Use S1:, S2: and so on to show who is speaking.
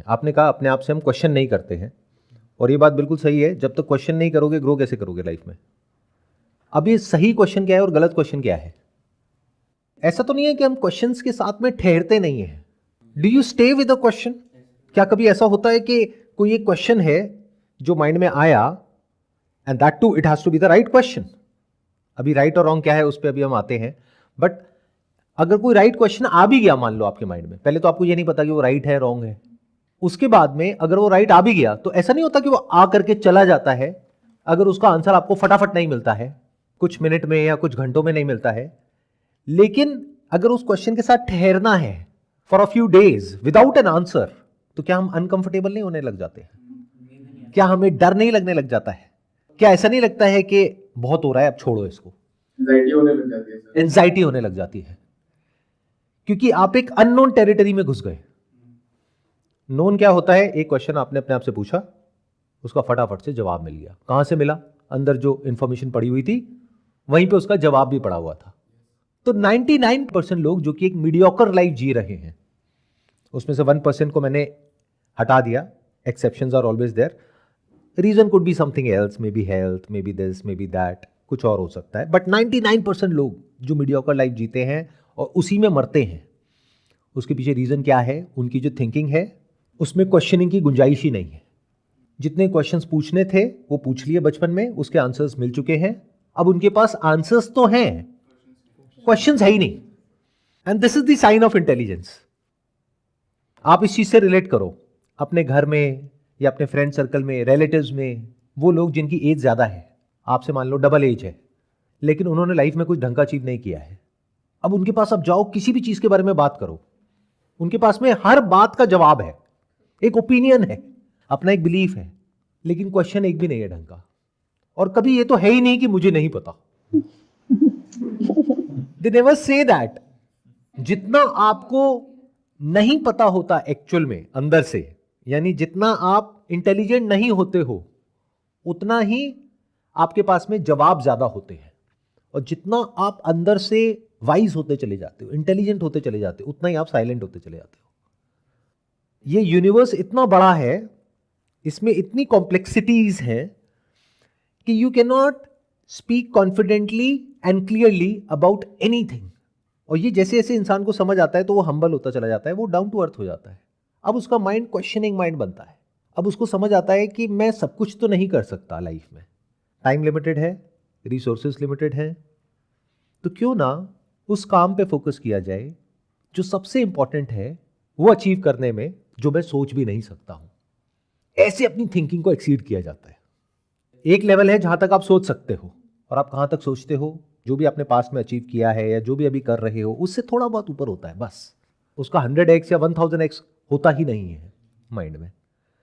S1: आपने कहा अपने आप से हम क्वेश्चन नहीं करते हैं, और ये बात बिल्कुल सही है। जब तक क्वेश्चन नहीं करोगे ग्रो कैसे करोगे लाइफ में? अब ये सही क्वेश्चन क्या है और गलत क्वेश्चन क्या है? ऐसा तो नहीं है कि हम क्वेश्चंस के साथ में ठहरते नहीं है। Do you stay with a question? क्या कभी ऐसा होता है कि कोई एक क्वेश्चन है जो माइंड में आया, and that to it has to be the right question. अभी राइट और रॉन्ग क्या है उस पर अभी हम आते हैं, बट अगर कोई राइट क्वेश्चन आ भी गया मान लो आपके माइंड में, पहले तो आपको ये नहीं पता कि वो राइट है रॉन्ग है, उसके बाद में अगर वो राइट आ भी गया तो ऐसा नहीं होता कि वो आ करके चला जाता है अगर उसका आंसर आपको फटाफट नहीं मिलता है, कुछ मिनट में या कुछ घंटों में नहीं मिलता है। लेकिन अगर उस क्वेश्चन के साथ ठहरना है for a few days without an answer, तो क्या हम अनकंफर्टेबल नहीं होने लग जाते हैं? क्या हमें डर नहीं लगने लग जाता है? क्या ऐसा नहीं लगता है कि बहुत हो रहा है अब छोड़ो इसको?
S2: एंजाइटी होने लग जाती है।
S1: एंजाइटी होने लग जाती है, क्योंकि आप एक अननोन टेरिटरी में घुस गए। नोन क्या होता है? एक क्वेश्चन आपने अपने आप से पूछा, उसका फटाफट से जवाब मिल गया। कहां से मिला? अंदर जो इंफॉर्मेशन पड़ी हुई थी वहीं पे उसका जवाब भी पड़ा हुआ था। तो 99% लोग जो कि एक मीडियोकर लाइफ जी रहे हैं, उसमें से 1% को मैंने हटा दिया, exceptions are always there. Reason could be something else, may be health, may be this, may be that, कुछ और हो सकता है, बट 99% लोग जो मीडियोकर लाइफ जीते हैं और उसी में मरते हैं, उसके पीछे रीजन क्या है? उनकी जो थिंकिंग है उसमें क्वेश्चनिंग की गुंजाइश ही नहीं है। जितने क्वेश्चंस पूछने थे वो पूछ लिए बचपन में, उसके आंसर्स मिल चुके हैं, अब उनके पास आंसर्स तो हैं, क्वेश्चंस है ही नहीं। And this is the sign of intelligence. आप इस चीज से रिलेट करो अपने घर में या अपने फ्रेंड सर्कल में, रिलेटिव्स में, वो लोग जिनकी एज ज्यादा है, आपसे मान लो डबल एज है, लेकिन उन्होंने लाइफ में कुछ ढंग का अचीव नहीं किया है। अब उनके पास अब जाओ, किसी भी चीज के बारे में बात करो, उनके पास में हर बात का जवाब है, एक ओपिनियन है, अपना एक बिलीफ है, लेकिन क्वेश्चन एक भी नहीं है ढंग का। और कभी ये तो है ही नहीं कि मुझे नहीं पता। They never say that. जितना आपको नहीं पता होता एक्चुअल में अंदर से, यानी जितना आप इंटेलिजेंट नहीं होते हो, उतना ही आपके पास में जवाब ज्यादा होते हैं। और जितना आप अंदर से वाइज होते चले जाते हो, इंटेलिजेंट होते चले जाते हो, उतना ही आप साइलेंट होते चले जाते हो। ये यूनिवर्स इतना बड़ा है, इसमें इतनी कॉम्प्लेक्सिटीज हैं कि you can not speak confidently and clearly about anything. और ये जैसे जैसे इंसान को समझ आता है तो वो हम्बल होता चला जाता है, वो डाउन टू अर्थ हो जाता है। अब उसका माइंड क्वेश्चनिंग माइंड बनता है। अब उसको समझ आता है कि मैं सब कुछ तो नहीं कर सकता लाइफ में, टाइम लिमिटेड है, रिसोर्सेज लिमिटेड है, तो क्यों ना उस काम पे फोकस किया जाए जो सबसे इंपॉर्टेंट है वो अचीव करने में, जो मैं सोच भी नहीं सकता हूं। ऐसे अपनी थिंकिंग को एक्सीड किया जाता है। एक लेवल है जहां तक आप सोच सकते हो, और आप कहां तक सोचते हो, जो भी आपने पास्ट में अचीव किया है या जो भी अभी कर रहे हो उससे थोड़ा बहुत ऊपर होता है, बस उसका 100x या 1000x होता ही नहीं है माइंड में।